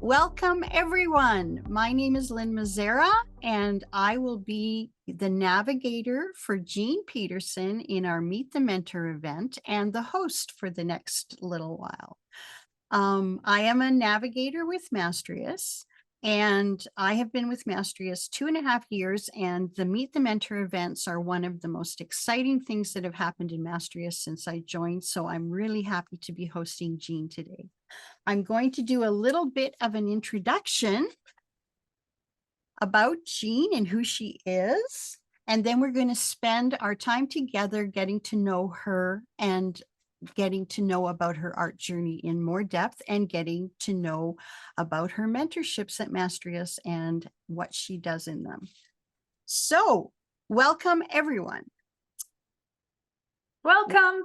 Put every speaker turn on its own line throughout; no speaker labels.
Welcome, everyone. My name is Lynn Mazzara, and I will be the navigator for Jean Pederson in our Meet the Mentor event and the host for the next little while. I am a navigator with Mastrius, and I have been with Mastrius 2.5 years, and the Meet the Mentor events are one of the most exciting things that have happened in Mastrius since I joined, so I'm really happy to be hosting Jean today. I'm going to do a little bit of an introduction about Jean and who she is, and then we're going to spend our time together getting to know her and getting to know about her art journey in more depth and getting to know about her mentorships at Mastrius and what she does in them. So, welcome everyone.
Welcome.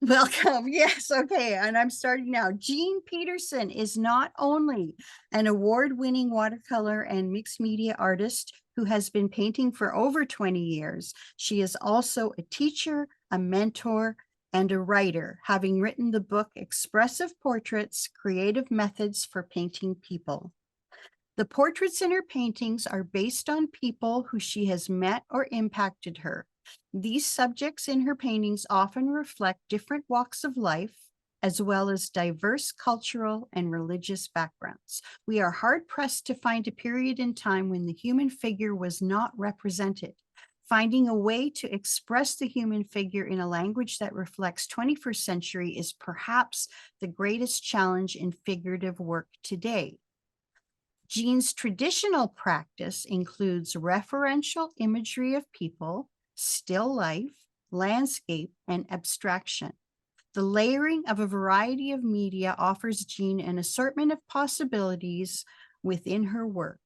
Welcome. Yes. Okay. And I'm starting now. Jean Pederson is not only an award-winning watercolor and mixed media artist who has been painting for over 20 years. She is also a teacher, a mentor, and a writer, having written the book Expressive Portraits: Creative Methods for Painting People. The portraits in her paintings are based on people who she has met or impacted her. These subjects in her paintings often reflect different walks of life, as well as diverse cultural and religious backgrounds. We are hard-pressed to find a period in time when the human figure was not represented. Finding a way to express the human figure in a language that reflects 21st century is perhaps the greatest challenge in figurative work today. Jean's traditional practice includes referential imagery of people, still life, landscape, and abstraction. The layering of a variety of media offers Jean an assortment of possibilities within her work.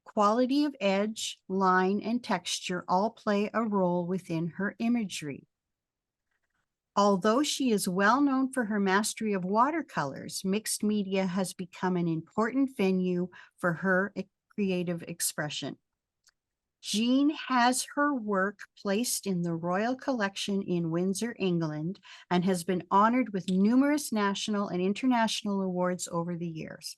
Quality of edge, line, and texture all play a role within her imagery. Although she is well known for her mastery of watercolors, mixed media has become an important venue for her creative expression. Jean has her work placed in the Royal Collection in Windsor, England, and has been honored with numerous national and international awards over the years.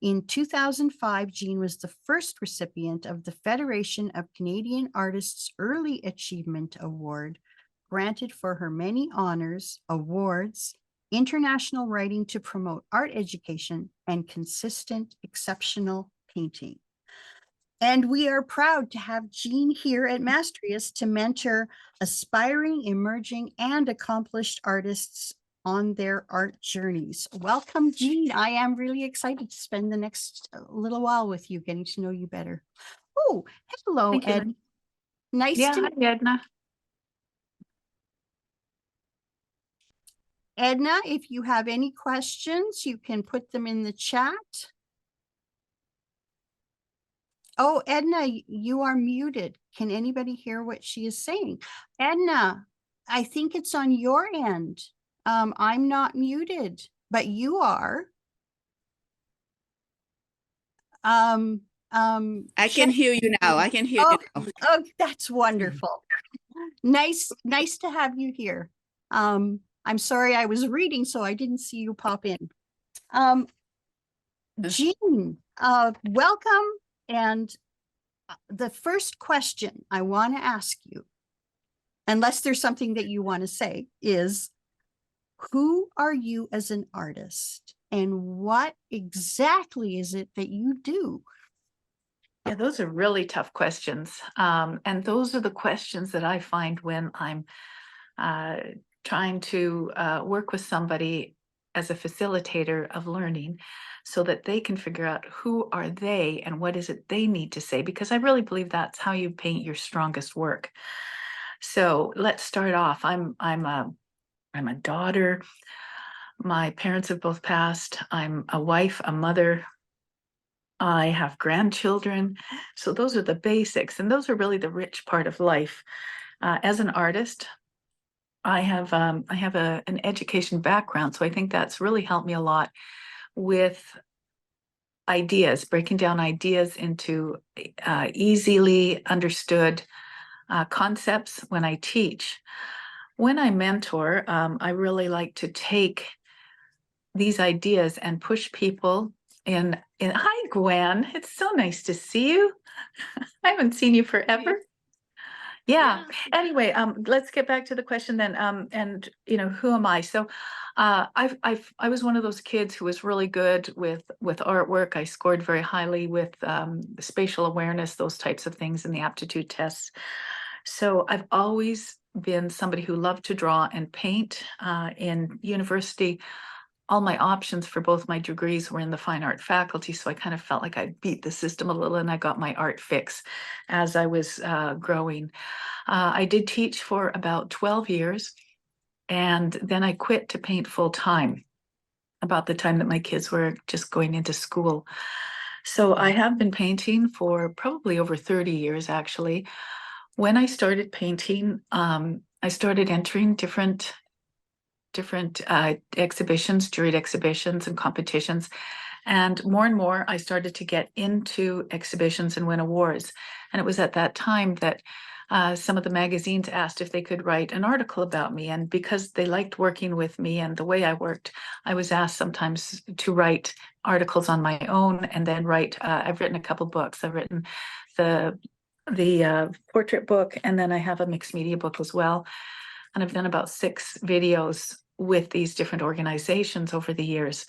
In 2005, Jean was the first recipient of the Federation of Canadian Artists Early Achievement Award, granted for her many honors, awards, international writing to promote art education, and consistent, exceptional painting. And we are proud to have Jean here at Mastrius to mentor aspiring, emerging, and accomplished artists on their art journeys. Welcome, Jean. I am really excited to spend the next little while with you, getting to know you better. Oh, hello,
Thank you,
Ed.
Lynn.
Nice
Yeah,
to
hi, Edna.
Edna, if you have any questions, you can put them in the chat. Oh, Edna, you are muted. Can anybody hear what she is saying? Edna, I think it's on your end. I'm not muted, but you are.
I can hear you now. I can hear you now.
Oh, that's wonderful. Nice to have you here. I'm sorry I was reading, so I didn't see you pop in. Jean, welcome. And the first question I want to ask you, unless there's something that you want to say, is who are you as an artist and what exactly is it that you do?
Yeah, those are really tough questions. And those are the questions that I find when I'm trying to work with somebody as a facilitator of learning so that they can figure out who are they and what is it they need to say, because I really believe that's how you paint your strongest work. So let's start off. I'm a daughter. My parents have both passed. I'm a wife, a mother. I have grandchildren. So those are the basics, and those are really the rich part of life. As an artist, I have an education background, so I think that's really helped me a lot with ideas, breaking down ideas into easily understood concepts when I teach. When I mentor, I really like to take these ideas and push people Hi, Gwen. It's so nice to see you. I haven't seen you forever. Yeah. Anyway, let's get back to the question then. And who am I? So, I was one of those kids who was really good with artwork. I scored very highly with spatial awareness, those types of things in the aptitude tests. So I've always been somebody who loved to draw and paint. In university, all my options for both my degrees were in the fine art faculty. So I kind of felt like I beat the system a little and I got my art fix as I was growing. I did teach for about 12 years and then I quit to paint full time about the time that my kids were just going into school. So I have been painting for probably over 30 years, actually. When I started painting, I started entering different exhibitions, juried exhibitions and competitions. And more, I started to get into exhibitions and win awards. And it was at that time that some of the magazines asked if they could write an article about me. And because they liked working with me and the way I worked, I was asked sometimes to write articles on my own and then write. I've written a couple books. I've written the portrait book, and then I have a mixed media book as well. And I've done about 6 videos with these different organizations over the years.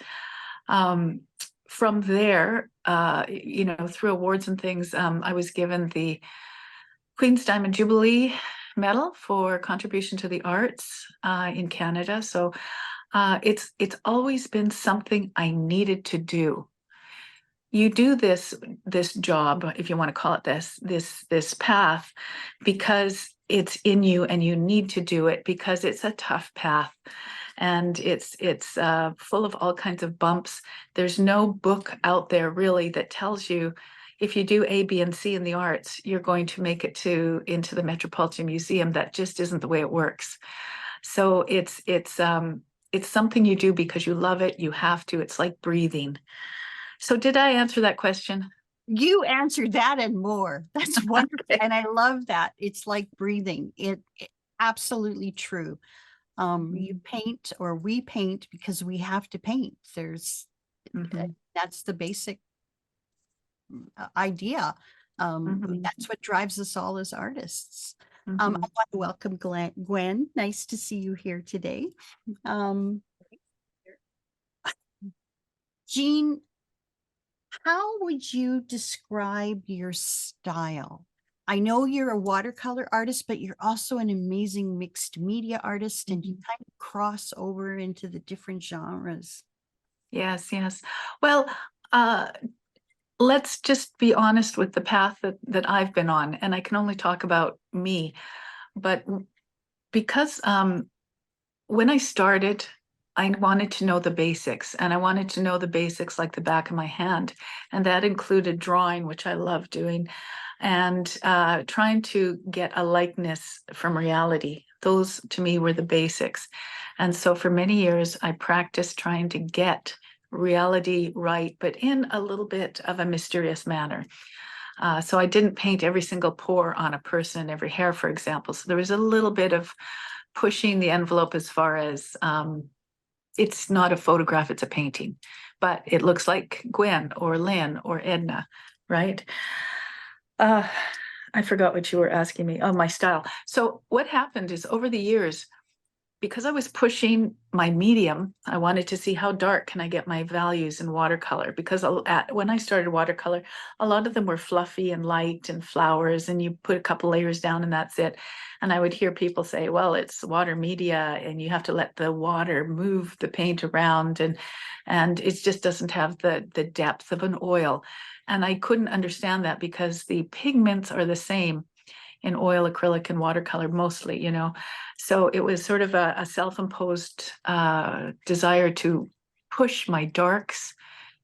From there, through awards and things, I was given the Queen's Diamond Jubilee Medal for contribution to the arts in Canada. So it's always been something I needed to do. You do this job, if you want to call it this path, because it's in you and you need to do it because it's a tough path and it's full of all kinds of bumps. There's no book out there really that tells you if you do A, B, and C in the arts, you're going to make it into the Metropolitan Museum. That just isn't the way it works. So it's something you do because you love it. You have to. It's like breathing. So did I answer that question?
You answered that and more. That's wonderful.
Okay.
And I love that. It's like breathing. It absolutely true. You paint, or we paint because we have to paint. That's the basic idea. That's what drives us all as artists. I want to welcome Gwen. Nice to see you here today. Jean, how would you describe your style? I know you're a watercolor artist, but you're also an amazing mixed media artist, and you kind of cross over into the different genres.
Yes. Well, let's just be honest with the path that I've been on, and I can only talk about me. But because when I started, I wanted to know the basics, and I wanted to know the basics like the back of my hand. And that included drawing, which I love doing, and trying to get a likeness from reality. Those to me were the basics. And so for many years, I practiced trying to get reality right, but in a little bit of a mysterious manner. So I didn't paint every single pore on a person, every hair, for example. So there was a little bit of pushing the envelope as far as it's not a photograph, it's a painting, but it looks like Gwen or Lynn or Edna, right? I forgot what you were asking me. Oh, my style. So what happened is over the years, because I was pushing my medium, I wanted to see how dark can I get my values in watercolor, because when I started watercolor, a lot of them were fluffy and light and flowers, and you put a couple layers down and that's it. And I would hear people say, well, it's water media and you have to let the water move the paint around, and it just doesn't have the depth of an oil. And I couldn't understand that because the pigments are the same in oil, acrylic, and watercolor mostly, So it was sort of a self-imposed desire to push my darks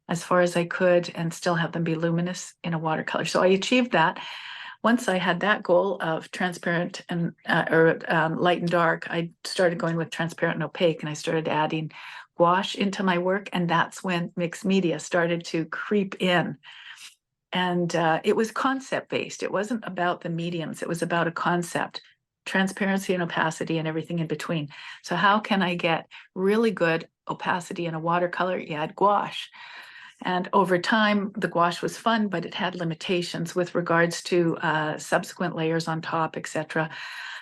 as far as I could and still have them be luminous in a watercolor. So I achieved that. Once I had that goal of transparent and light and dark, I started going with transparent and opaque, and I started adding gouache into my work. And that's when mixed media started to creep in. And it was concept-based. It wasn't about the mediums. It was about a concept, transparency and opacity and everything in between. So how can I get really good opacity in a watercolor? You add gouache. And over time, the gouache was fun, but it had limitations with regards to subsequent layers on top, etc.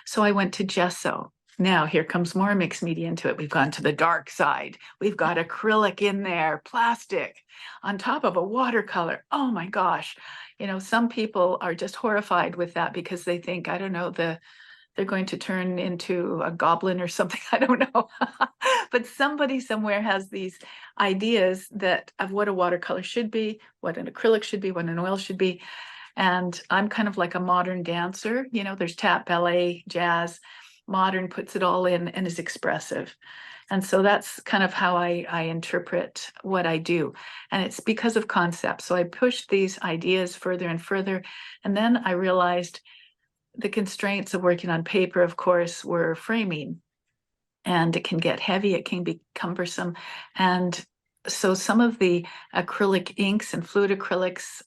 So I went to gesso. Now here comes more mixed media into it. We've gone to the dark side. We've got acrylic in there, plastic on top of a watercolor. Oh my gosh. You know, some people are just horrified with that because they think, I don't know, they're going to turn into a goblin or something. I don't know. But somebody somewhere has these ideas that of what a watercolor should be, what an acrylic should be, what an oil should be. And I'm kind of like a modern dancer. You know, there's tap, ballet, jazz. Modern puts it all in and is expressive. And so that's kind of how I interpret what I do. And it's because of concepts. So I pushed these ideas further and further. And then I realized the constraints of working on paper, of course, were framing. And it can get heavy, it can be cumbersome. And so some of the acrylic inks and fluid acrylics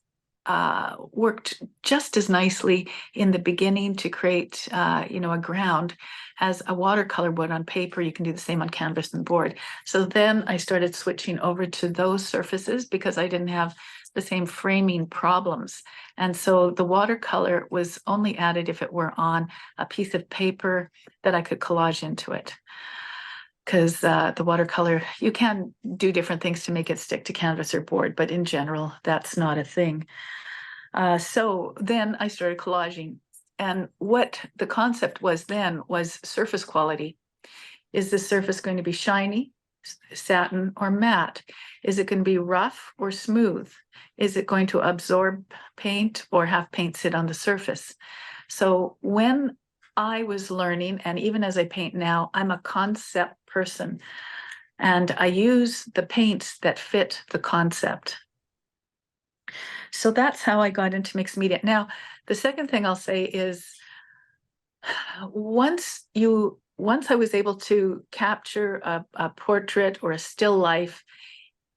worked just as nicely in the beginning to create, you know, a ground as a watercolor would on paper. You can do the same on canvas and board. So then I started switching over to those surfaces because I didn't have the same framing problems. And so the watercolor was only added if it were on a piece of paper that I could collage into it. Because the watercolor, you can do different things to make it stick to canvas or board, but in general, that's not a thing. So then I started collaging. And what the concept was then was surface quality. Is the surface going to be shiny, satin, or matte? Is it going to be rough or smooth? Is it going to absorb paint or have paint sit on the surface? So when I was learning, and even as I paint now, I'm a concept person. And I use the paints that fit the concept. So that's how I got into mixed media. Now, the second thing I'll say is once I was able to capture a portrait or a still life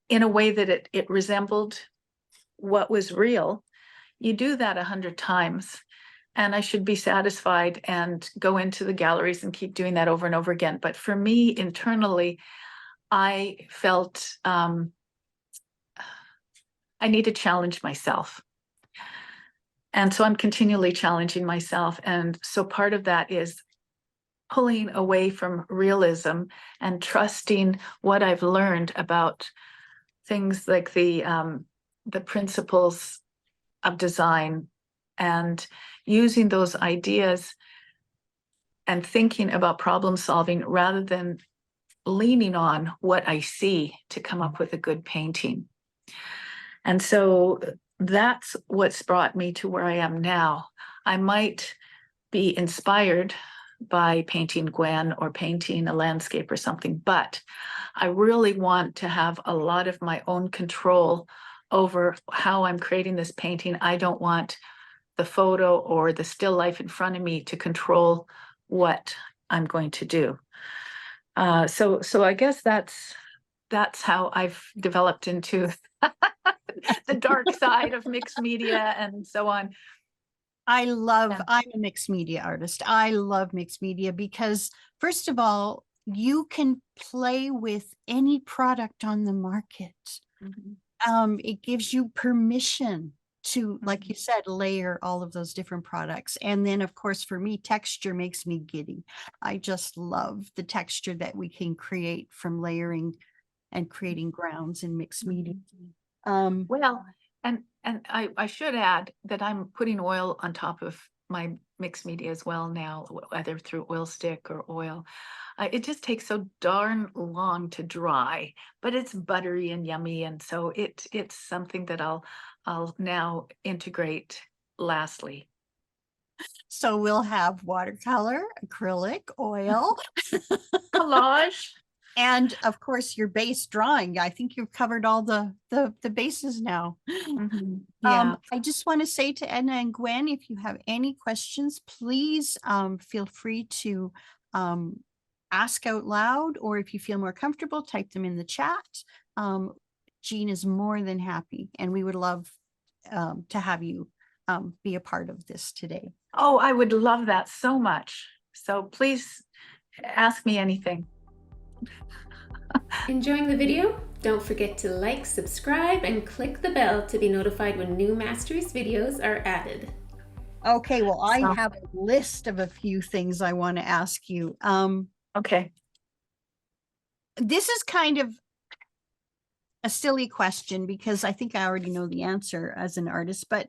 in a way that it resembled what was real, you do that 100 times. And I should be satisfied and go into the galleries and keep doing that over and over again. But for me, internally, I felt I need to challenge myself. And so I'm continually challenging myself. And so part of that is pulling away from realism and trusting what I've learned about things like the principles of design, and using those ideas and thinking about problem solving rather than leaning on what I see to come up with a good painting. And so that's what's brought me to where I am now. I might be inspired by painting Gwen or painting a landscape or something, but I really want to have a lot of my own control over how I'm creating this painting. I don't want the photo or the still life in front of me to control what I'm going to do. So I guess that's how I've developed into the dark side of mixed media and so on.
I'm a mixed media artist. I love mixed media because, first of all, you can play with any product on the market. Mm-hmm. It gives you permission to, like you said, layer all of those different products. And then, of course, for me, texture makes me giddy. I just love the texture that we can create from layering and creating grounds in mixed media.
Well, and I should add that I'm putting oil on top of my mixed media as well now, either through oil stick or oil. It just takes so darn long to dry, but it's buttery and yummy, and so it's something that I'll now integrate lastly.
So we'll have watercolor, acrylic, oil,
collage.
And of course, your base drawing. I think you've covered all the bases now.
Mm-hmm. Yeah.
I just want to say to Edna and Gwen, if you have any questions, please feel free to ask out loud, or if you feel more comfortable, type them in the chat. Jean is more than happy, and we would love to have you be a part of this today.
Oh, I would love that so much. So please ask me anything.
Enjoying the video? Don't forget to like, subscribe, and click the bell to be notified when new Mastrius videos are added.
Okay, well, I
So-
have a list of a few things I want to ask you.
Okay.
This is kind of a silly question because I think I already know the answer as an artist, but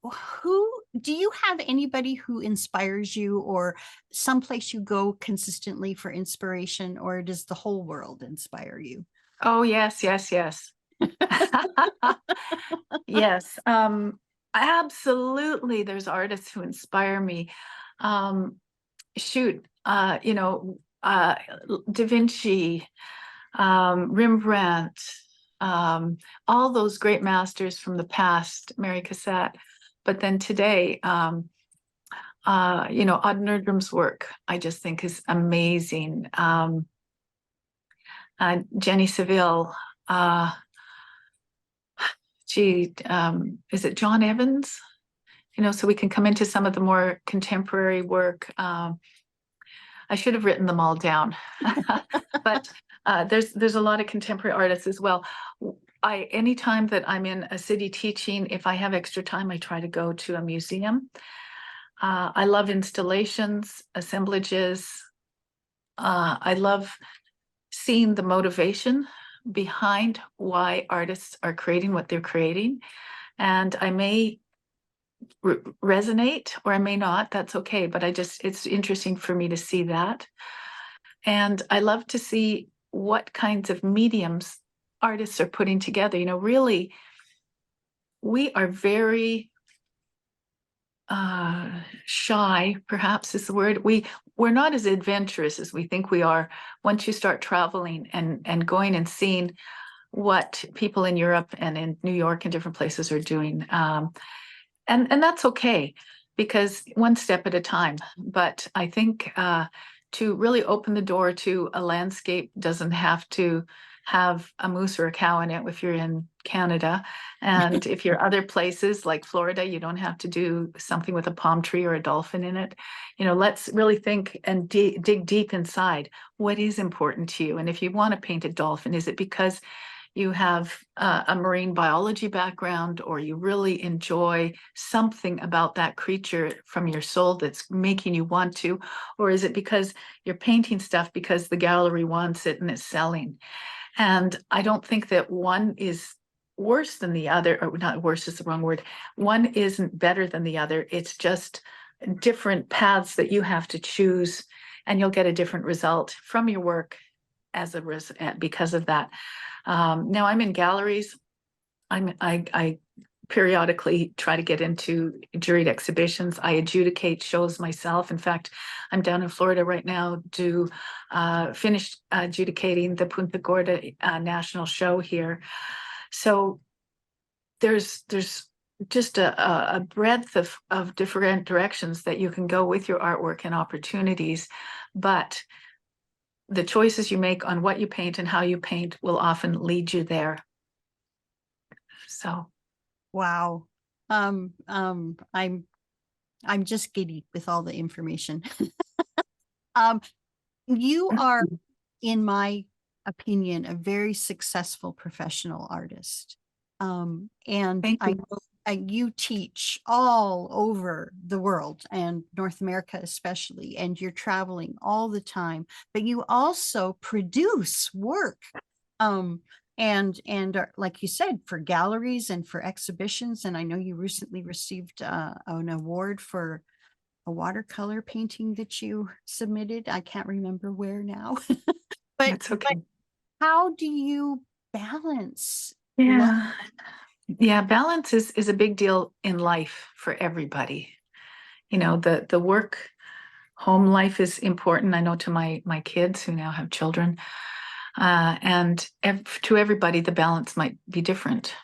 who do you have anybody who inspires you or someplace you go consistently for inspiration, or does the whole world inspire you?
Oh, yes, yes, yes. Yes, absolutely. There's artists who inspire me. Shoot, Da Vinci, Rembrandt, all those great masters from the past, Mary Cassatt. But then today, Odd Nerdrum's work, I just think is amazing. Jenny Saville, is it John Evans? So we can come into some of the more contemporary work. I should have written them all down, but there's a lot of contemporary artists as well. Anytime that I'm in a city teaching, if I have extra time, I try to go to a museum. I love installations, assemblages. I love seeing the motivation behind why artists are creating what they're creating. And I may resonate or I may not, that's okay. But it's interesting for me to see that. And I love to see what kinds of mediums artists are putting together. Really, we are very shy, perhaps is the word. We're not as adventurous as we think we are once you start traveling and going and seeing what people in Europe and in New York and different places are doing. And that's okay, because one step at a time. But I think to really open the door to a landscape doesn't have to have a moose or a cow in it if you're in Canada. And if you're other places like Florida, you don't have to do something with a palm tree or a dolphin in it. Let's really think and dig deep inside. What is important to you? And if you want to paint a dolphin, is it because you have a marine biology background, or you really enjoy something about that creature from your soul that's making you want to? Or is it because you're painting stuff because the gallery wants it and it's selling? And I don't think that one is worse than the other, or not worse is the wrong word. One isn't better than the other. It's just different paths that you have to choose, and you'll get a different result from your work because of that. Now I'm in galleries. I periodically try to get into juried exhibitions. I adjudicate shows myself. In fact, I'm down in Florida right now to finish adjudicating the Punta Gorda National Show here. So there's just a breadth of different directions that you can go with your artwork and opportunities, but the choices you make on what you paint and how you paint will often lead you there. So,
Wow. I'm just giddy with all the information. You are, in my opinion, a very successful professional artist. And
thank
I
you.
know you teach all over the world and North America especially, and you're traveling all the time, but you also produce work. And like you said, for galleries and for exhibitions. And I know you recently received an award for a watercolor painting that you submitted. I can't remember where now. but,
That's okay.
but how do you balance
Yeah. Yeah, balance is a big deal in life for everybody. The work home life is important. I know to my kids who now have children, and to everybody, the balance might be different.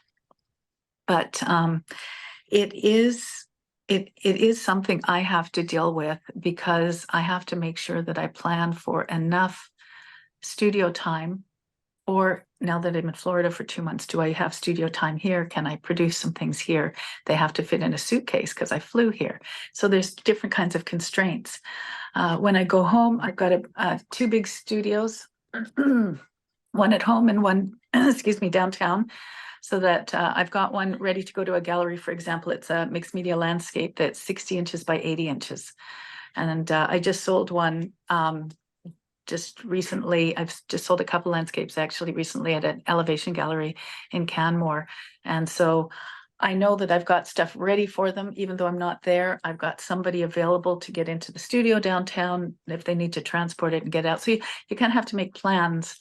But it is something I have to deal with, because I have to make sure that I plan for enough studio time. Or now that I'm in Florida for 2 months, do I have studio time here? Can I produce some things here? They have to fit in a suitcase because I flew here. So there's different kinds of constraints. When I go home, I've got two big studios, one at home and one excuse me, downtown, so that I've got one ready to go to a gallery. For example, it's a mixed media landscape that's 60 inches by 80 inches. And I just sold one just recently. I've just sold a couple landscapes actually recently at an elevation gallery in Canmore. And so I know that I've got stuff ready for them, even though I'm not there. I've got somebody available to get into the studio downtown if they need to transport it and get out. So you kind of have to make plans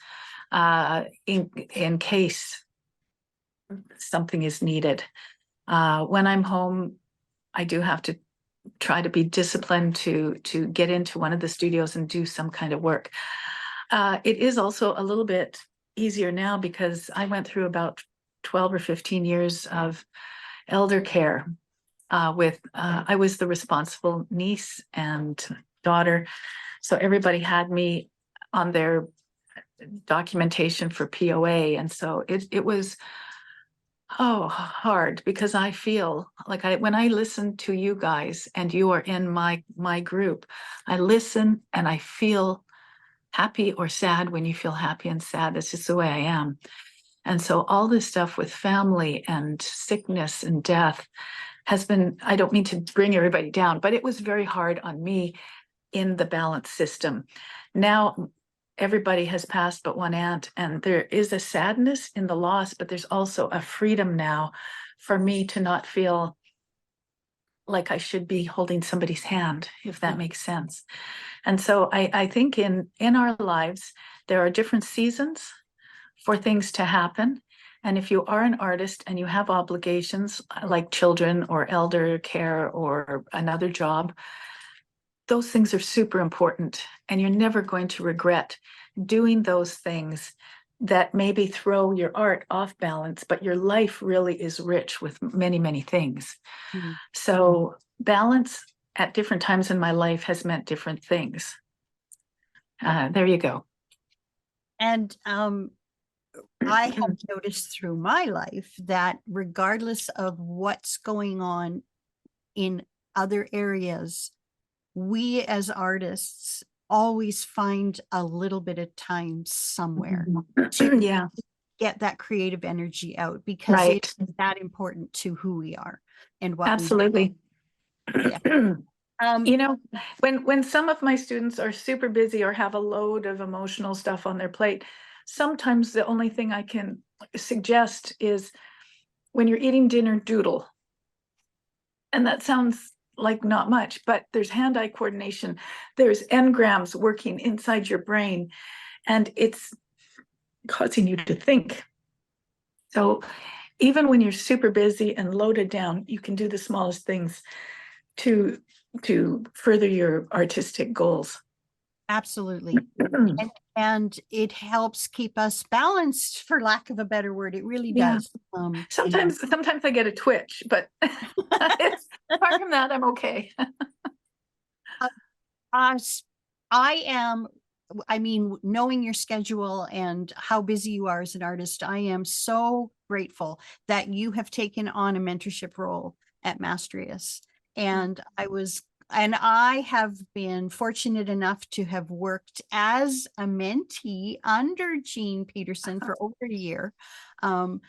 in case something is needed. When I'm home, I do have to try to be disciplined to get into one of the studios and do some kind of work. It is also a little bit easier now because I went through about 12 or 15 years of elder care with, I was the responsible niece and daughter. So everybody had me on their documentation for POA. And so it was, hard, because I feel like when I listen to you guys and you are in my group, I listen and I feel happy or sad when you feel happy and sad. That's just the way I am. And so all this stuff with family and sickness and death has been, I don't mean to bring everybody down, but it was very hard on me in the balance system. Now, everybody has passed but one aunt, and there is a sadness in the loss, but there's also a freedom now for me to not feel like I should be holding somebody's hand, if that makes sense. And so I think in our lives, there are different seasons for things to happen. And if you are an artist and you have obligations like children or elder care or another job, those things are super important, and you're never going to regret doing those things that maybe throw your art off balance, but your life really is rich with many, many things. Mm-hmm. So balance at different times in my life has meant different things. There you go.
And I have noticed through my life that regardless of what's going on in other areas, we as artists always find a little bit of time somewhere to get that creative energy out, because it's that important to who we are and what
absolutely
we do. Yeah.
You know, when some of my students are super busy or have a load of emotional stuff on their plate, sometimes the only thing I can suggest is when you're eating dinner, doodle. And that sounds like not much, but there's hand-eye coordination. There's engrams working inside your brain, and it's causing you to think. So even when you're super busy and loaded down, you can do the smallest things to further your artistic goals.
Absolutely. and it helps keep us balanced, for lack of a better word. It really does.
Sometimes I get a twitch, but apart from that, I'm okay.
I mean, knowing your schedule and how busy you are as an artist, I am so grateful that you have taken on a mentorship role at Mastrius. And I have been fortunate enough to have worked as a mentee under Jean Pederson for over a year. I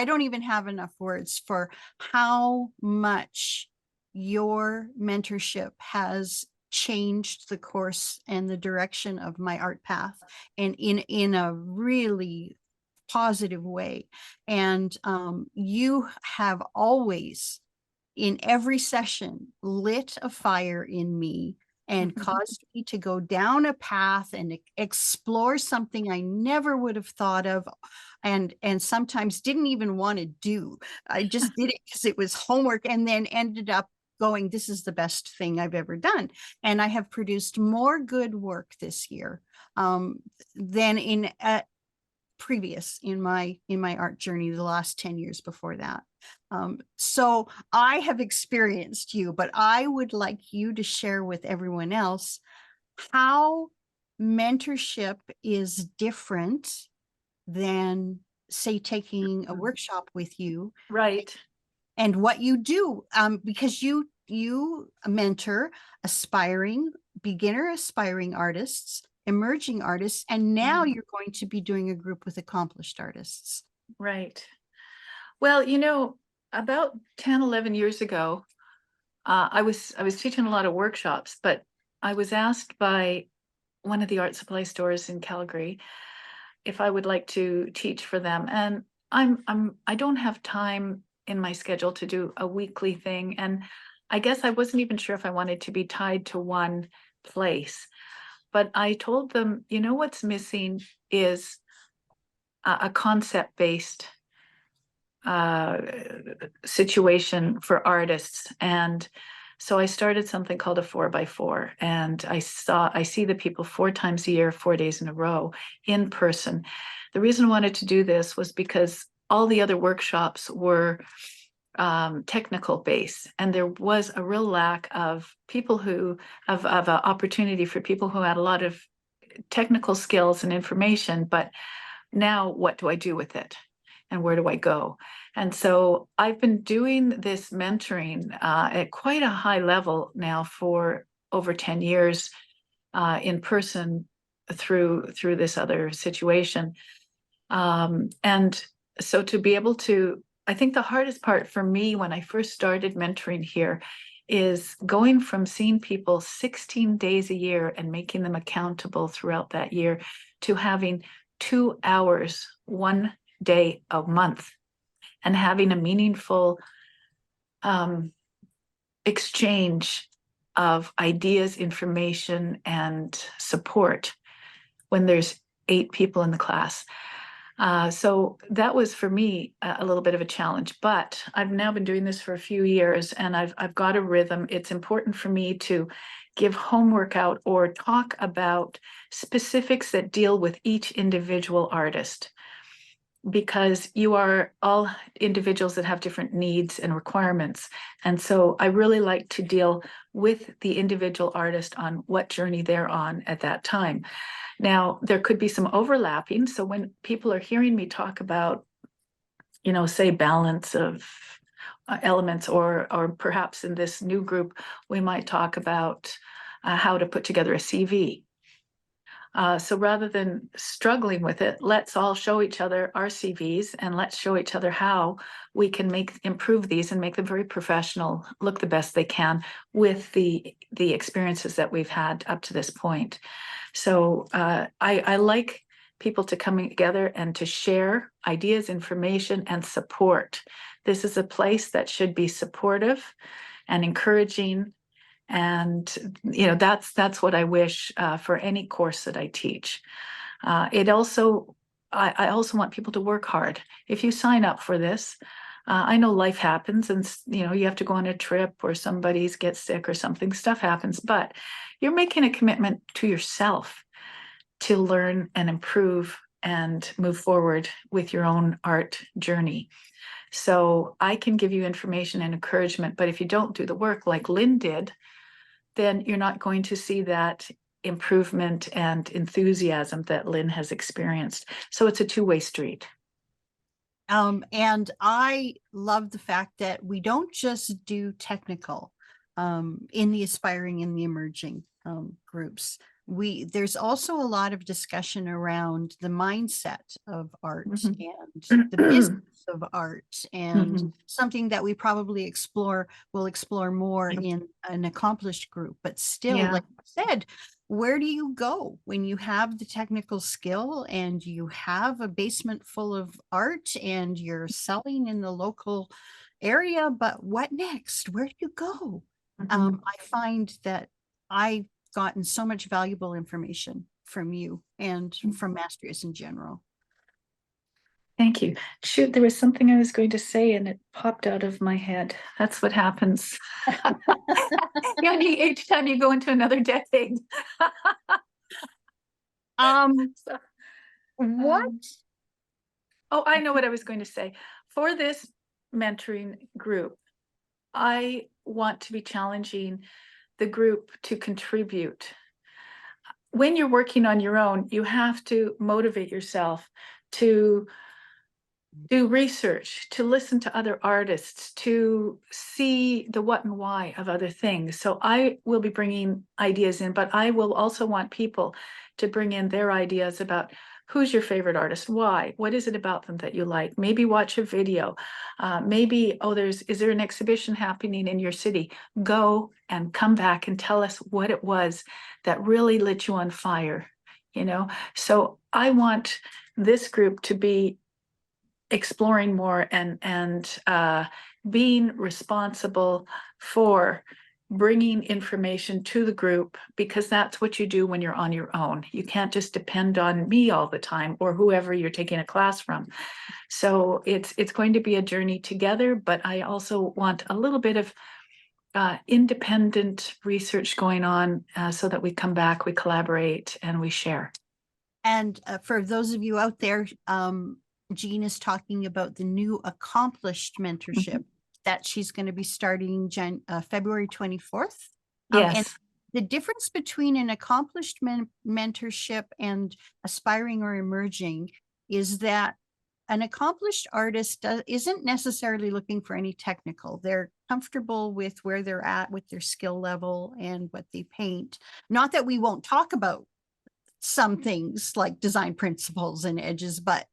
don't even have enough words for how much your mentorship has changed the course and the direction of my art path, and in a really positive way. And you have always, in every session, lit a fire in me and caused me to go down a path and explore something I never would have thought of, and sometimes didn't even want to do. I just did it because it was homework, and then ended up going, this is the best thing I've ever done. And I have produced more good work this year than in previous in my art journey the last 10 years before that. So I have experienced you, but I would like you to share with everyone else how mentorship is different than, say, taking a workshop with you.
Right.
And what you do, because you you mentor beginner aspiring artists, emerging artists, and now you're going to be doing a group with accomplished artists.
Right. Well, you know, about 10, 11 years ago, I was teaching a lot of workshops, but I was asked by one of the art supply stores in Calgary if I would like to teach for them. And I don't have time in my schedule to do a weekly thing. And I guess I wasn't even sure if I wanted to be tied to one place. But I told them, you know, what's missing is a concept-based situation for artists. And so I started something called a 4x4, and I see the people 4 times a year, 4 days in a row in person. The reason I wanted to do this was because all the other workshops were technical based, and there was a real lack of people of an opportunity for people who had a lot of technical skills and information, but now what do I do with it? And where do I go? And so I've been doing this mentoring at quite a high level now for over 10 years in person through this other situation. And so to be able to, I think the hardest part for me when I first started mentoring here is going from seeing people 16 days a year and making them accountable throughout that year to having 2 hours, 1 day a month, and having a meaningful exchange of ideas, information, and support when there's 8 people in the class. So that was for me a little bit of a challenge, but I've now been doing this for a few years and I've got a rhythm. It's important for me to give homework out or talk about specifics that deal with each individual artist, because you are all individuals that have different needs and requirements. And so I really like to deal with the individual artist on what journey they're on at that time. Now, there could be some overlapping. So when people are hearing me talk about, you know, say balance of elements, or perhaps in this new group, we might talk about how to put together a CV. So rather than struggling with it, let's all show each other our CVs and let's show each other how we can improve these and make them very professional, look the best they can with the experiences that we've had up to this point. So I like people to come together and to share ideas, information, and support. This is a place that should be supportive and encouraging. And, you know, that's what I wish for any course that I teach. I also want people to work hard. If you sign up for this, I know life happens and, you know, you have to go on a trip or somebody gets sick or something, stuff happens, but you're making a commitment to yourself to learn and improve and move forward with your own art journey. So I can give you information and encouragement, but if you don't do the work like Lynn did, then you're not going to see that improvement and enthusiasm that Lynn has experienced. So it's a two-way street.
And I love the fact that we don't just do technical in the aspiring and the emerging groups. There's also a lot of discussion around the mindset of art and the business of art, and something that we probably will explore more in an accomplished group. But still, like I said, where do you go when you have the technical skill and you have a basement full of art and you're selling in the local area? But what next? Where do you go? I find that I've gotten so much valuable information from you and from Mastrius in general.
Thank you. Shoot, there was something I was going to say and it popped out of my head. That's what happens. Each time you go into another decade.
What?
Oh, I know what I was going to say. For this mentoring group, I want to be challenging the group to contribute. When you're working on your own, you have to motivate yourself to do research, to listen to other artists, to see the what and why of other things. So I will be bringing ideas in, but I will also want people to bring in their ideas about who's your favorite artist, why, what is it about them that you like? Maybe watch a video, maybe, oh, is there an exhibition happening in your city? Go and come back and tell us what it was that really lit you on fire, you know? So I want this group to be exploring more and being responsible for bringing information to the group, because that's what you do when you're on your own. You can't just depend on me all the time or whoever you're taking a class from. So it's going to be a journey together, but I also want a little bit of independent research going on so that we come back, we collaborate, and we share.
And for those of you out there, Jean is talking about the new accomplished mentorship that she's going to be starting February 24th.
Yes.
And the difference between an accomplished mentorship and aspiring or emerging is that an accomplished artist isn't necessarily looking for any technical. They're comfortable with where they're at with their skill level and what they paint. Not that we won't talk about some things like design principles and edges, but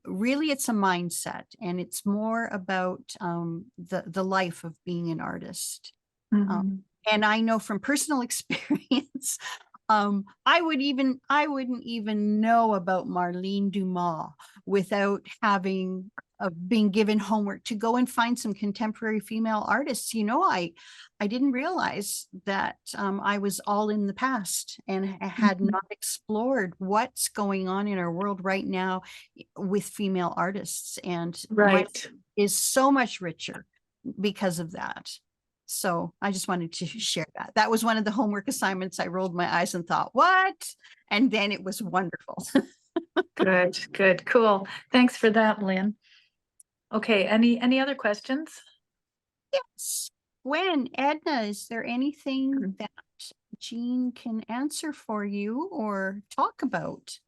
really it's a mindset, and it's more about the life of being an artist. And I know from personal experience, I wouldn't even know about Marlene Dumas without having being given homework to go and find some contemporary female artists. You know, I didn't realize that I was all in the past and had not explored what's going on in our world right now with female artists, and
Right.
is so much richer because of that. So I just wanted to share that. That was one of the homework assignments. I rolled my eyes and thought, what? And then it was wonderful.
Good, cool. Thanks for that, Lynn. Okay, any other questions?
Yes. Gwen, Edna, is there anything that Jean can answer for you or talk about?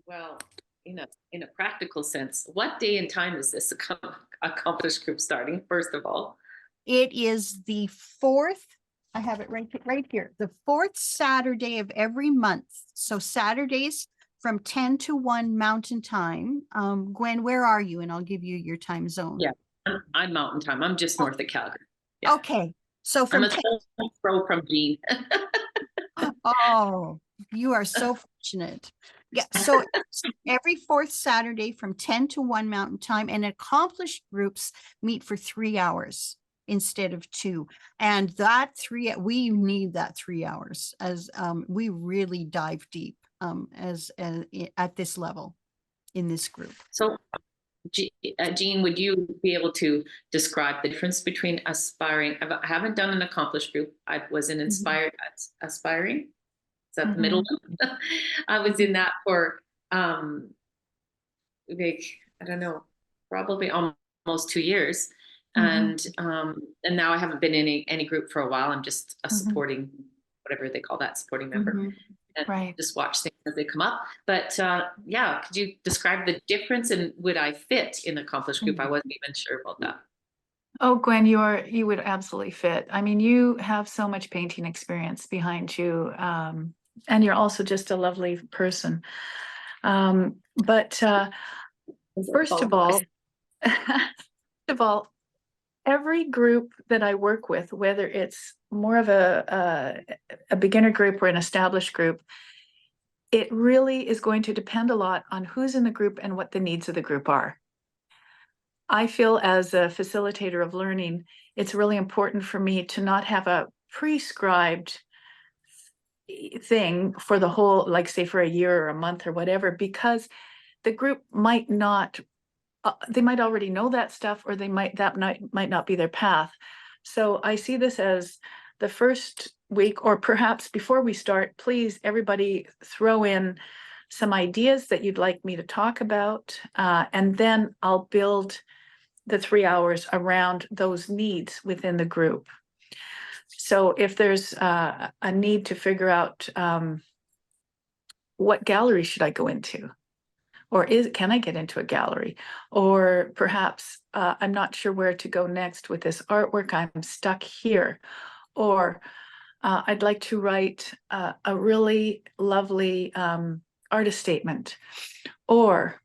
Well, in a practical sense, what day and time is this accomplished group starting, first of all?
It is the 4th. I have it right here. The 4th Saturday of every month. So Saturdays from 10 to 1 Mountain Time. Gwen, where are you? And I'll give you your time zone.
Yeah, I'm Mountain Time. I'm just north of Calgary. Yeah.
Okay. So from
I'm a pro from Jean.
Oh, you are so fortunate. Yeah, so every 4th Saturday from 10 to 1 Mountain Time, and accomplished groups meet for 3 hours instead of 2. And we need that 3 hours as we really dive deep as at this level in this group.
So Jean, would you be able to describe the difference between aspiring? I haven't done an accomplished group. I was an aspiring. Is that the middle one? I was in that for like, I don't know, probably almost 2 years. And now I haven't been in any group for a while. I'm just a supporting, whatever they call that, supporting member. And just watch things as they come up. But yeah, could you describe the difference, and would I fit in the accomplished group? I wasn't even sure about that.
Oh, Gwen, you would absolutely fit. I mean, you have so much painting experience behind you, and you're also just a lovely person. But first of all, every group that I work with, whether it's more of a beginner group or an established group, it really is going to depend a lot on who's in the group and what the needs of the group are. I feel as a facilitator of learning, it's really important for me to not have a prescribed thing for the whole, like say for a year or a month or whatever, because the group might not, they might already know that stuff, or that might not be their path. So I see this as the first week, or perhaps before we start, please everybody throw in some ideas that you'd like me to talk about, and then I'll build the 3 hours around those needs within the group. So if there's a need to figure out what gallery should I go into? Or can I get into a gallery? Or perhaps I'm not sure where to go next with this artwork. I'm stuck here. Or I'd like to write a really lovely artist statement. Or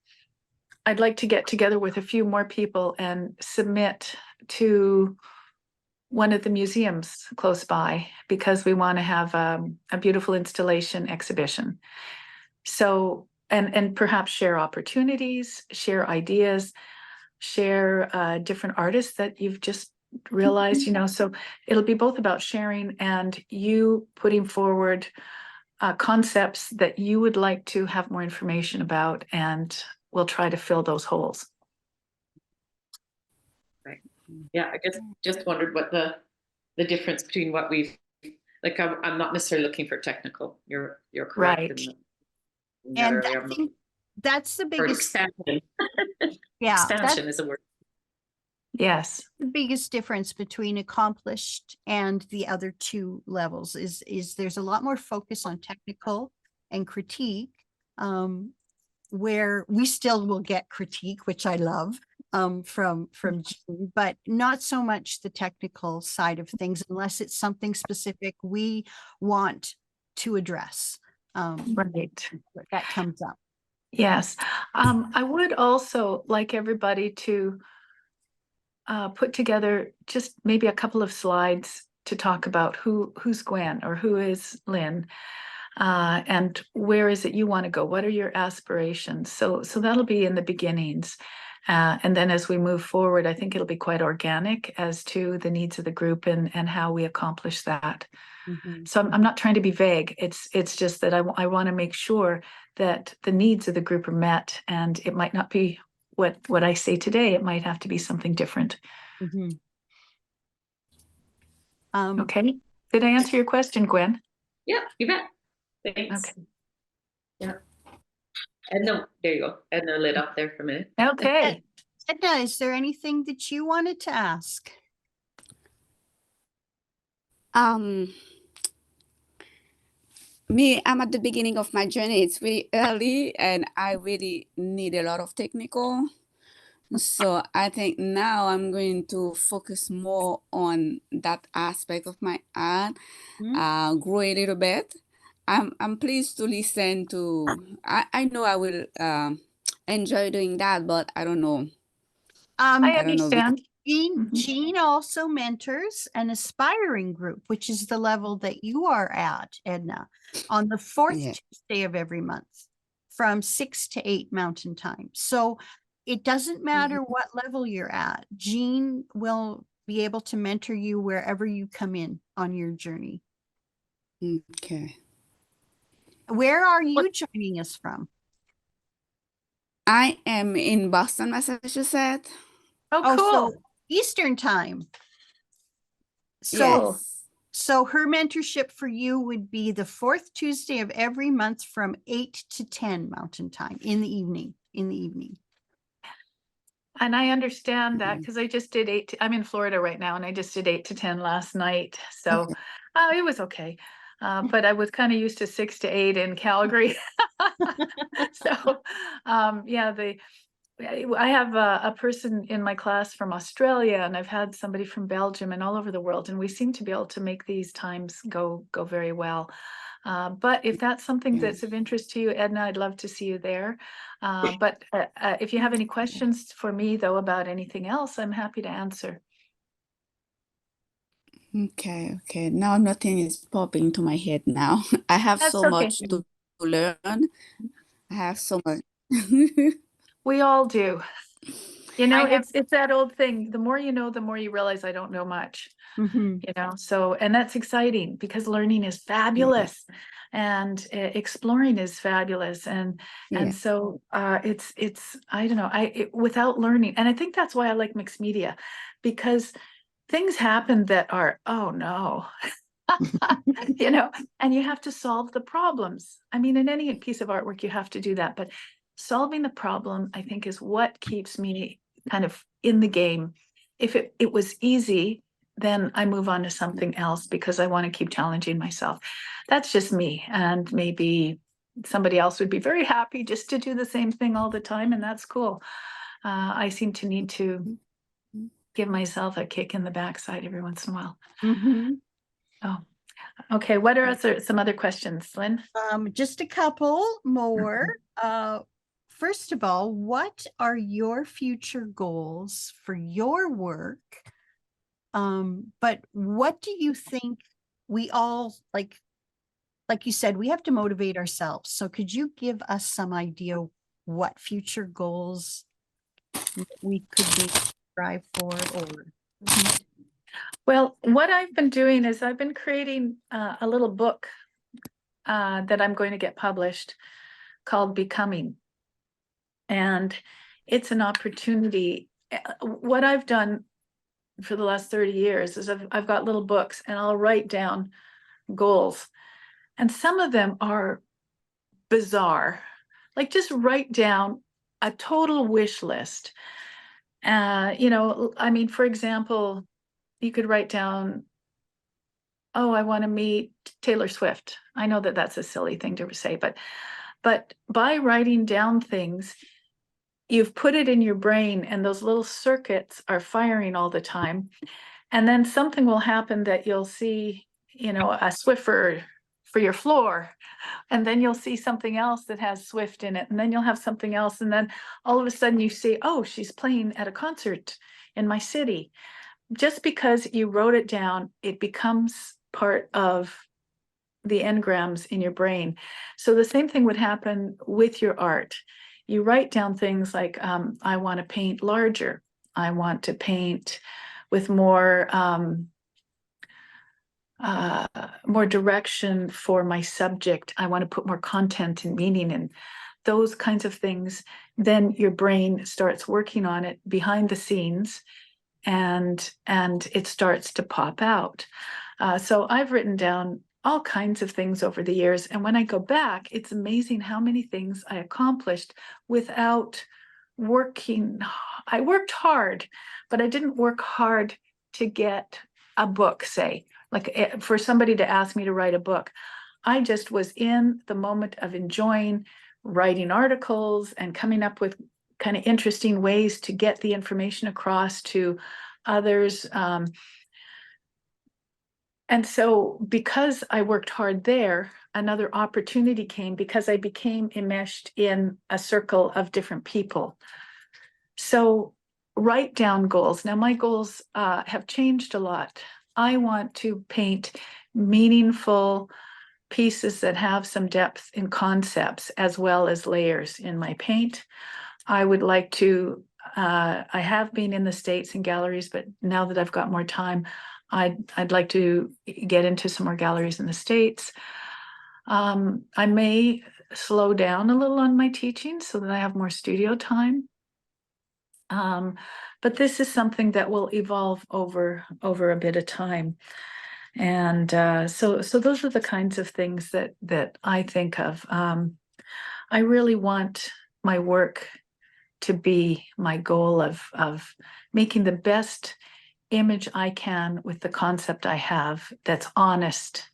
I'd like to get together with a few more people and submit to one of the museums close by because we want to have a beautiful installation exhibition. So, and perhaps share opportunities, share ideas, share different artists that you've just realized, you know, so it'll be both about sharing and you putting forward concepts that you would like to have more information about, and we'll try to fill those holes.
Right. Yeah, I just wondered what the difference between what we've, like, I'm not necessarily looking for technical. You're correct.
Right.
In that
And
area.
I think that's the
Or
biggest,
expansion.
yeah,
Expansion is a word.
Yes.
the biggest difference between accomplished and the other two levels is there's a lot more focus on technical and critique, where we still will get critique, which I love, from Jean, but not so much the technical side of things unless it's something specific we want to address.
Right.
That comes up.
Yes. I would also like everybody to put together just maybe a couple of slides to talk about who's Gwen or who is Lynn, and where is it you want to go? What are your aspirations? So that'll be in the beginnings. And then as we move forward, I think it'll be quite organic as to the needs of the group and how we accomplish that.
Mm-hmm.
So I'm not trying to be vague. It's just that I want to make sure that the needs of the group are met, and it might not be what I say today. It might have to be something different.
Mm-hmm.
Okay. Did I answer your question, Gwen?
Yeah, you bet. Thanks.
Okay.
Yeah. Edna, there you go. Edna lit up there for a minute.
Okay.
Edna, is there anything that you wanted to ask?
Me, I'm at the beginning of my journey. It's really early and I really need a lot of technical. So I think now I'm going to focus more on that aspect of my art, grow a little bit. I'm pleased to listen to, I know I will enjoy doing that, but I don't know.
I
I don't know.
understand.
Jean also mentors an aspiring group, which is the level that you are at, Edna, on the fourth Tuesday of every month from 6 to 8 Mountain Time. So it doesn't matter what level you're at. Jean will be able to mentor you wherever you come in on your journey.
Okay.
Where are you joining us from?
I am in Boston, Massachusetts.
Oh, cool.
So Eastern Time. So, so her mentorship for you would be the fourth Tuesday of every month from 8 to 10 Mountain Time in the evening.
And I understand that because I just did 8 I'm in Florida right now, and I just did 8 to 10 last night. So it was okay. But I was kind of used to 6 to 8 in Calgary. So yeah, I have a person in my class from Australia, and I've had somebody from Belgium and all over the world, and we seem to be able to make these times go very well. But if that's something that's of interest to you, Edna, I'd love to see you there. But if you have any questions for me, though, about anything else, I'm happy to answer.
Okay. Now nothing is popping into my head now. I have
That's
so
okay.
much to learn. I have so much.
We all do. You know, it's that old thing. The more you know, the more you realize I don't know much. You know, so, and that's exciting because learning is fabulous and exploring is fabulous. And so it's I don't know, without learning. And I think that's why I like mixed media, because things happen that are, oh no, you know, and you have to solve the problems. I mean, in any piece of artwork, you have to do that, but solving the problem, I think, is what keeps me kind of in the game. If it was easy, then I move on to something else because I want to keep challenging myself. That's just me. And maybe somebody else would be very happy just to do the same thing all the time, and that's cool. I seem to need to give myself a kick in the backside every once in a while. Oh, okay. What are some other questions, Lynn?
Just a couple more. First of all, what are your future goals for your work? But what do you think we all, like you said, we have to motivate ourselves. So could you give us some idea what future goals we could maybe strive for? Or
Well, what I've been doing is I've been creating a little book that I'm going to get published called Becoming. And it's an opportunity. What I've done for the last 30 years is I've got little books and I'll write down goals. And some of them are bizarre. Like, just write down a total wish list. You know, I mean, for example, you could write down, oh, I want to meet Taylor Swift. I know that that's a silly thing to say, but by writing down things, you've put it in your brain and those little circuits are firing all the time. And then something will happen that you'll see, you know, a Swiffer for your floor. And then you'll see something else that has Swift in it. And then you'll have something else. And then all of a sudden you see, oh, she's playing at a concert in my city. Just because you wrote it down, it becomes part of the engrams in your brain. So the same thing would happen with your art. You write down things like, I want to paint larger. I want to paint with more direction for my subject. I want to put more content and meaning in those kinds of things. Then your brain starts working on it behind the scenes, and it starts to pop out. So I've written down all kinds of things over the years. And when I go back, it's amazing how many things I accomplished without working. I worked hard, but I didn't work hard to get a book, say, like for somebody to ask me to write a book. I just was in the moment of enjoying writing articles and coming up with kind of interesting ways to get the information across to others. And so because I worked hard there, another opportunity came because I became enmeshed in a circle of different people. So write down goals. Now my goals have changed a lot. I want to paint meaningful pieces that have some depth in concepts as well as layers in my paint. I would like to, I have been in the States in galleries, but now that I've got more time, I'd like to get into some more galleries in the States. I may slow down a little on my teaching so that I have more studio time. But this is something that will evolve over a bit of time. And so those are the kinds of things that I think of. I really want my work to be my goal of making the best image I can with the concept I have that's honest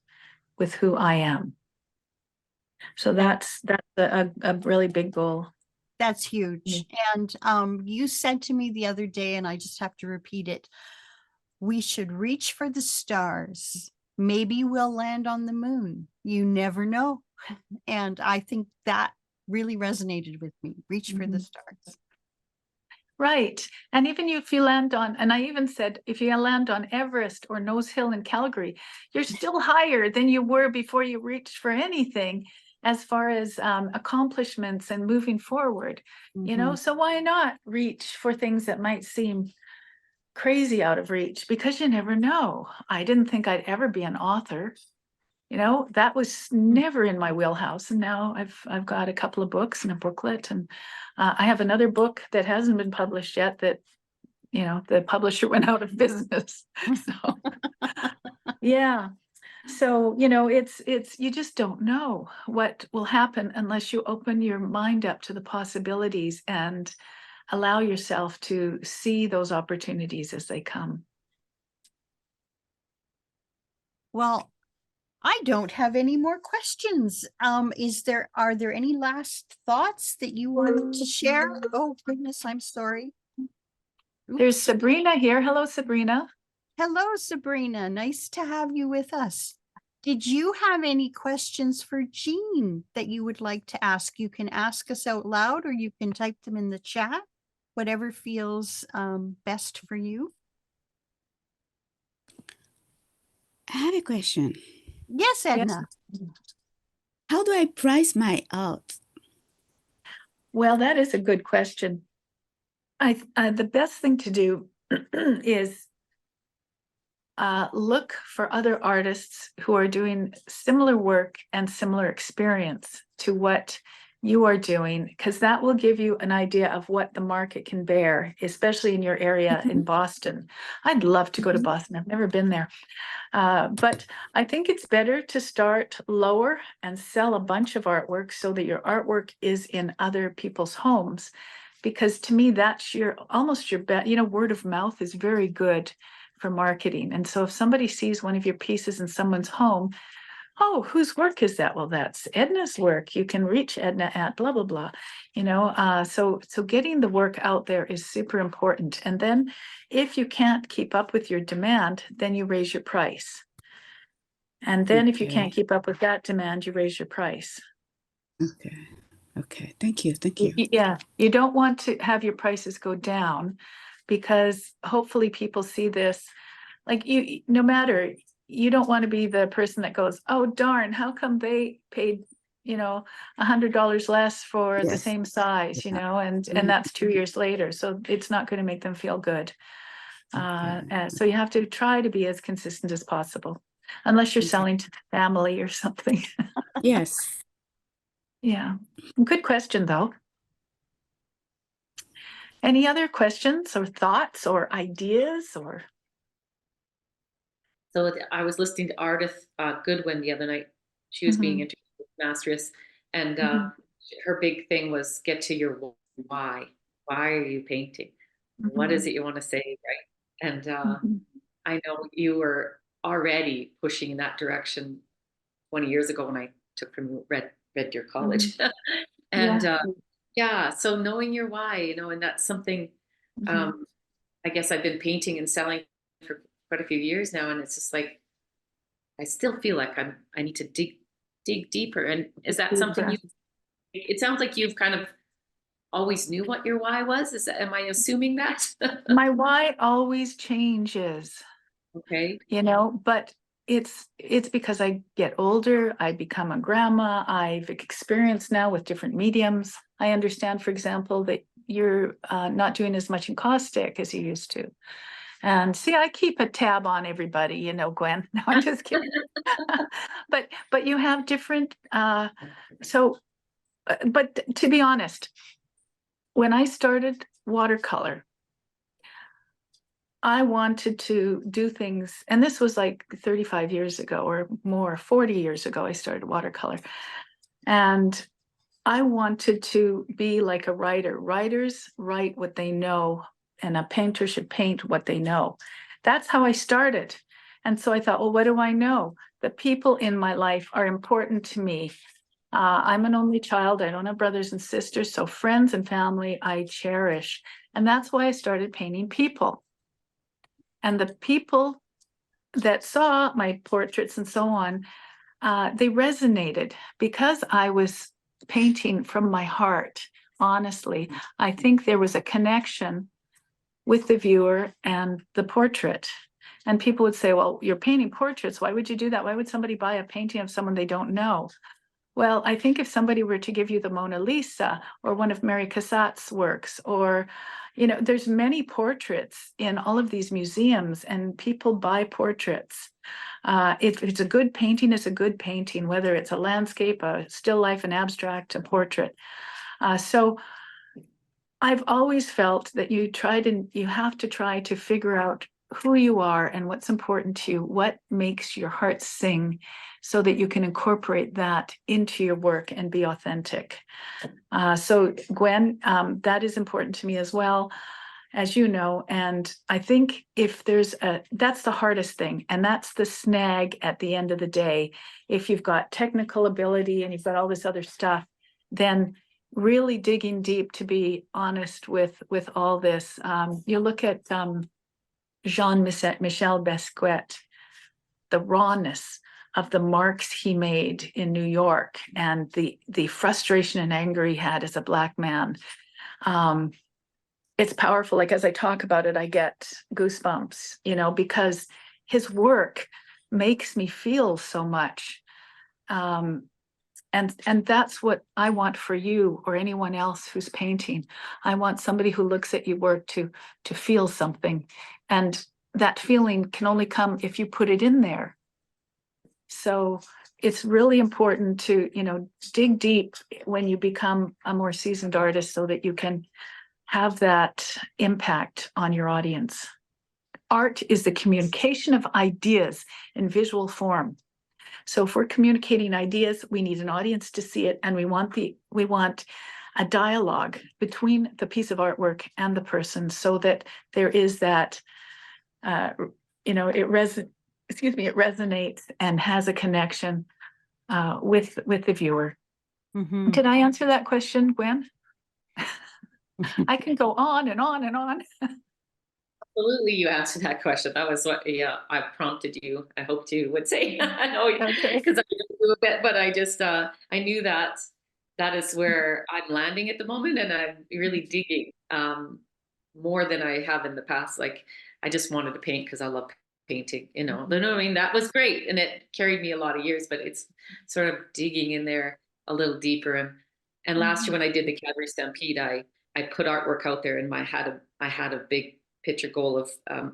with who I am. So that's a really big goal.
that's huge. And you said to me the other day, and I just have to repeat it, we should reach for the stars. Maybe we'll land on the moon. You never know. And I think that really resonated with me. Reach for the stars.
Right. And even if you land on, and I even said, if you land on Everest or Nose Hill in Calgary, you're still higher than you were before you reached for anything as far as accomplishments and moving forward, you know, so why not reach for things that might seem crazy out of reach? Because you never know. I didn't think I'd ever be an author. You know, that was never in my wheelhouse. And now I've got a couple of books and a booklet, and I have another book that hasn't been published yet that, you know, the publisher went out of business. So, yeah. So, you know, it's, you just don't know what will happen unless you open your mind up to the possibilities and allow yourself to see those opportunities as they come.
Well, I don't have any more questions. Are there any last thoughts that you wanted to share? Oh goodness, I'm sorry.
There's
Oops.
Sabrina here. Hello, Sabrina.
Hello, Sabrina. Nice to have you with us. Did you have any questions for Jean that you would like to ask? You can ask us out loud or you can type them in the chat, whatever feels best for you.
I have a question.
Yes, Edna.
How do I price my art?
Well, that is a good question. The best thing to do is look for other artists who are doing similar work and similar experience to what you are doing, because that will give you an idea of what the market can bear, especially in your area in Boston. I'd love to go to Boston. I've never been there. But I think it's better to start lower and sell a bunch of artwork so that your artwork is in other people's homes. Because to me, that's almost your bet. Word of mouth is very good for marketing. And so if somebody sees one of your pieces in someone's home, oh, whose work is that? Well, that's Edna's work. You can reach Edna at blah, blah, blah, so getting the work out there is super important. And then if you can't keep up with your demand, then you raise your price. And then if you can't keep up with that demand, you raise your price.
Okay. Thank you.
Yeah, you don't want to have your prices go down, because hopefully people see this, like no matter, you don't want to be the person that goes, oh darn, how come they paid $100 less for the same size, and that's 2 years later. So it's not going to make them feel good. So you have to try to be as consistent as possible, unless you're selling to the family or something.
Yes.
Yeah, good question though. Any other questions or thoughts or ideas or?
So I was listening to Ardith Goodwin the other night. She was being interviewed with Mastrius, and her big thing was get to your why. Why are you painting? What is it you want to say, right? And I know you were already pushing in that direction 20 years ago when I took from Red Deer College. And so knowing your why, and that's something I guess I've been painting and selling for quite a few years now, and it's just like I still feel like I need to dig deeper. And is that something it sounds like you've kind of always knew what your why was? Am I assuming that?
My why always changes.
Okay.
But it's because I get older, I become a grandma, I've experienced now with different mediums. I understand, for example, that you're not doing as much encaustic as you used to. And see, I keep a tab on everybody, Gwen. No, I'm just kidding. But you have different, but to be honest, when I started watercolor, I wanted to do things, and this was like 35 years ago or more, 40 years ago, I started watercolor. And I wanted to be like a writer. Writers write what they know, and a painter should paint what they know. That's how I started. And so I thought, well, what do I know? The people in my life are important to me. I'm an only child. I don't have brothers and sisters. So friends and family, I cherish. And that's why I started painting people. And the people that saw my portraits and so on, they resonated because I was painting from my heart. Honestly, I think there was a connection with the viewer and the portrait. And people would say, well, you're painting portraits. Why would you do that? Why would somebody buy a painting of someone they don't know? Well, I think if somebody were to give you the Mona Lisa or one of Mary Cassatt's works, or, there's many portraits in all of these museums, and people buy portraits. If it's a good painting, it's a good painting, whether it's a landscape, a still life, an abstract, a portrait. So I've always felt that you have to try to figure out who you are and what's important to you, what makes your heart sing, so that you can incorporate that into your work and be authentic. So Gwen, that is important to me as well. as you know. And I think if that's the hardest thing, and that's the snag at the end of the day. If you've got technical ability and you've got all this other stuff, then really digging deep to be honest with all this. You look at Jean-Michel Basquiat, the rawness of the marks he made in New York, and the frustration and anger he had as a Black man. It's powerful. Like, as I talk about it, I get goosebumps, you know, because his work makes me feel so much. And that's what I want for you or anyone else who's painting. I want somebody who looks at your work to feel something. And that feeling can only come if you put it in there. So it's really important to, you know, dig deep when you become a more seasoned artist so that you can have that impact on your audience. Art is the communication of ideas in visual form. So if we're communicating ideas, we need an audience to see it, and we want a dialogue between the piece of artwork and the person, so that there is that, you know, it resonates and has a connection with the viewer.
Mhm.
Did I answer that question, Gwen? I can go on and on and on.
Absolutely, you answered that question. That was what I prompted you. I hoped you would say. No,
Okay.
because I didn't do a bit, but I just I knew that is where I'm landing at the moment, and I'm really digging more than I have in the past. Like, I just wanted to paint because I love painting. You know, you know what I mean? That was great, and it carried me a lot of years. But it's sort of digging in there a little deeper. And last year when I did the Calgary Stampede, I put artwork out there, and I had a big picture goal of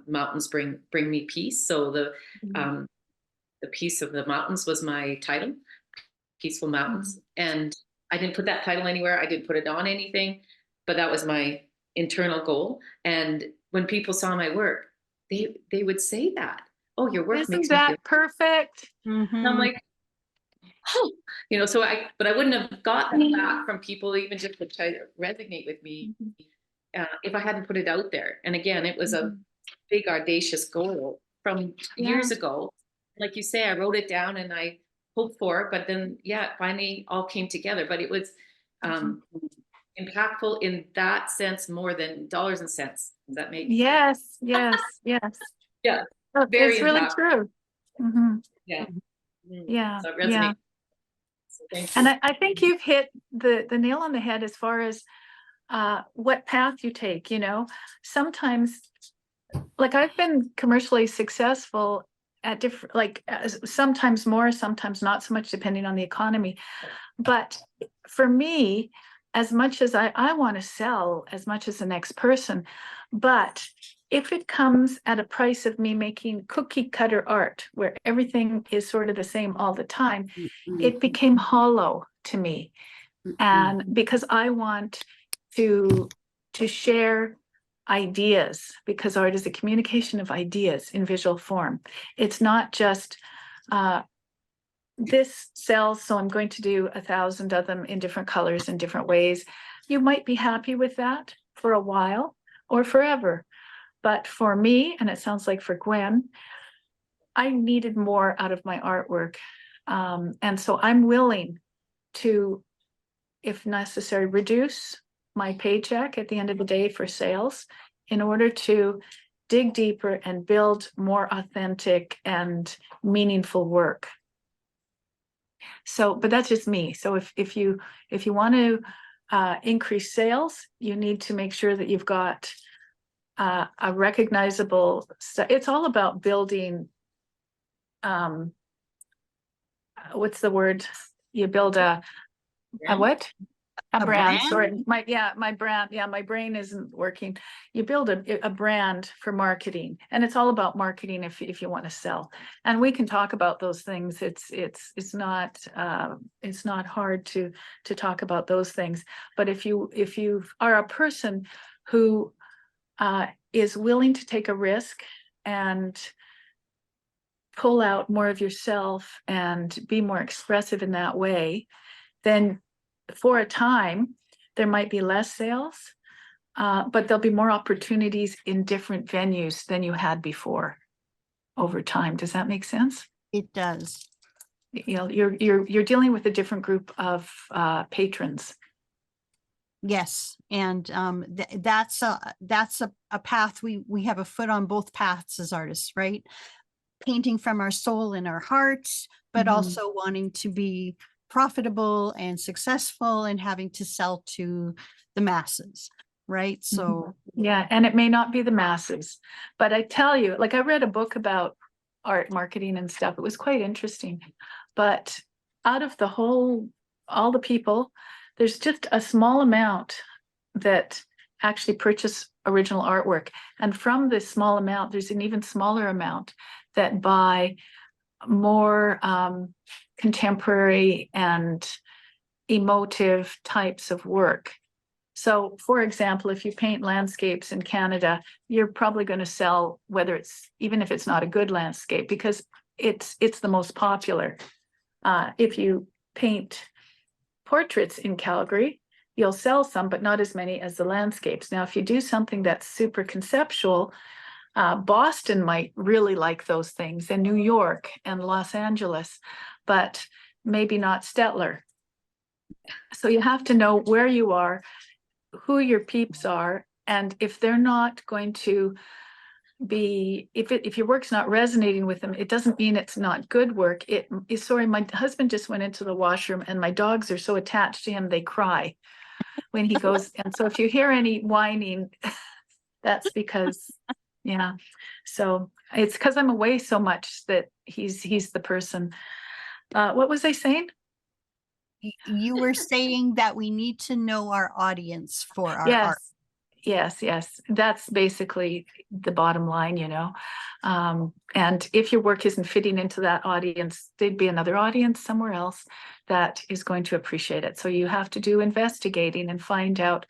mountains bring me peace. So the piece of the mountains was my title, Peaceful Mountains. And I didn't put that title anywhere. I didn't put it on anything, but that was my internal goal. And when people saw my work, they would say that, "Oh, your work makes me feel
Perfect?"
And I'm like, oh, you know, but I wouldn't have gotten that from people, even just to try to resonate with me, if I hadn't put it out there. And again, it was a big, audacious goal from years ago. Like you say, I wrote it down and I hoped for it, but then, it finally all came together. But it was impactful in that sense more than dollars and cents. Does that make sense?
Yes.
Yeah.
Very it's really
impactful.
true.
Yeah.
Yeah.
So it resonates. So thank you.
And I think you've hit the nail on the head as far as what path you take. You know, sometimes, like, I've been commercially successful at different, like, sometimes more, sometimes not so much, depending on the economy. But for me, as much as I want to sell as much as the next person, but if it comes at a price of me making cookie cutter art where everything is sort of the same all the time, it became hollow to me. And because I want to share ideas, because art is a communication of ideas in visual form. It's not just this sells, so I'm going to do 1,000 of them in different colors in different ways. You might be happy with that for a while or forever. But for me, and it sounds like for Gwen, I needed more out of my artwork. And so I'm willing to, if necessary, reduce my paycheck at the end of the day for sales in order to dig deeper and build more authentic and meaningful work. So, but that's just me. So if you want to increase sales, you need to make sure that you've got a recognizable. It's all about building. What's the word? You build a what? A brand. Sorry, my brand. Yeah, my brain isn't working. You build a brand for marketing, and it's all about marketing if you want to sell. And we can talk about those things. It's not hard to talk about those things. But if you are a person who is willing to take a risk and pull out more of yourself and be more expressive in that way, then for a time there might be less sales, but there'll be more opportunities in different venues than you had before over time. Does that make sense?
It does.
You know, you're dealing with a different group of patrons.
Yes, and that's a path we have a foot on both paths as artists, right? Painting from our soul and our hearts, but
Mhm.
also wanting to be profitable and successful and having to sell to the masses, right? So
Yeah, and it may not be the masses, but I tell you, like I read a book about art marketing and stuff. It was quite interesting, but out of all the people, there's just a small amount that actually purchase original artwork. And from this small amount, there's an even smaller amount that buy more contemporary and emotive types of work. So, for example, if you paint landscapes in Canada, you're probably going to sell, whether it's, even if it's not a good landscape, because it's the most popular. If you paint portraits in Calgary, you'll sell some, but not as many as the landscapes. Now, if you do something that's super conceptual, Boston might really like those things, and New York and Los Angeles, but maybe not Stettler. So you have to know where you are, who your peeps are, and if they're not going to be, if your work's not resonating with them, it doesn't mean it's not good work. Sorry, my husband just went into the washroom and my dogs are so attached to him they cry when he goes. And so if you hear any whining, that's because, yeah. So it's because I'm away so much that he's the person. What was I saying?
you were saying that we need to know our audience for our art.
Yes. That's basically the bottom line, you know. And if your work isn't fitting into that audience, there'd be another audience somewhere else that is going to appreciate it. So you have to do investigating and find out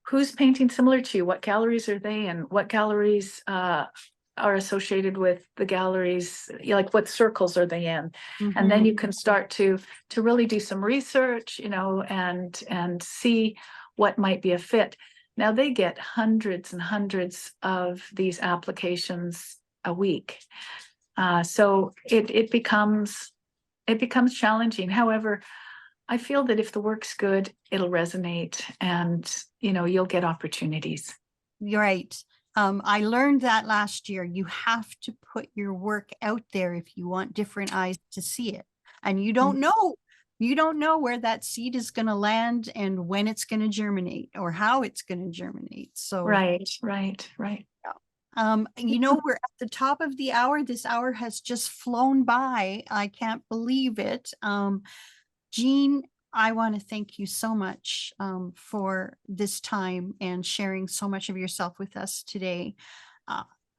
who's painting similar to you, what galleries are they in, what galleries are associated with the galleries, like what circles are they in? And then you can start to really do some research, you know, and see what might be a fit. Now they get hundreds and hundreds of these applications a week. So it becomes challenging. However, I feel that if the work's good, it'll resonate and, you know, you'll get opportunities.
You're right. I learned that last year. You have to put your work out there if you want different eyes to see it. And you don't know where that seed is going to land and when it's going to germinate or how it's going to germinate. So
Right.
you know, we're at the top of the hour. This hour has just flown by. I can't believe it. Jean, I want to thank you so much for this time and sharing so much of yourself with us today.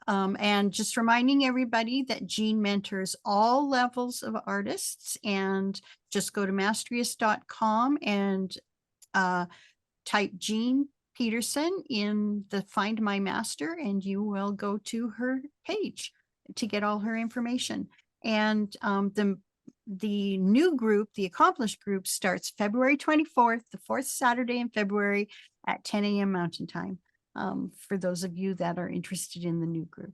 And just reminding everybody that Jean mentors all levels of artists, and just go to mastrius.com and type Jean Pederson in the Find My Master, and you will go to her page to get all her information. And the new group, the Accomplished group, starts February 24th, the fourth Saturday in February at 10 a.m. Mountain Time, for those of you that are interested in the new group.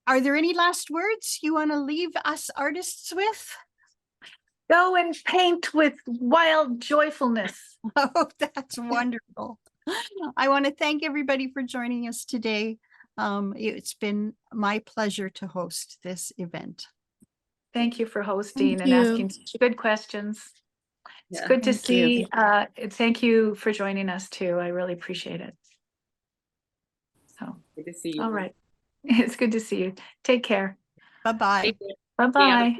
Are there any last words you want to leave us artists with?
Go and paint with wild joyfulness.
Oh, that's wonderful. I want to thank everybody for joining us today. It's been my pleasure to host this event.
Thank you for hosting and
you.
asking such good questions. It's good to
thank you.
see. Thank you for joining us too. I really appreciate it. So,
Good to see you.
all right. It's good to see you. Take care.
Bye-bye.
Take care.
Bye-bye.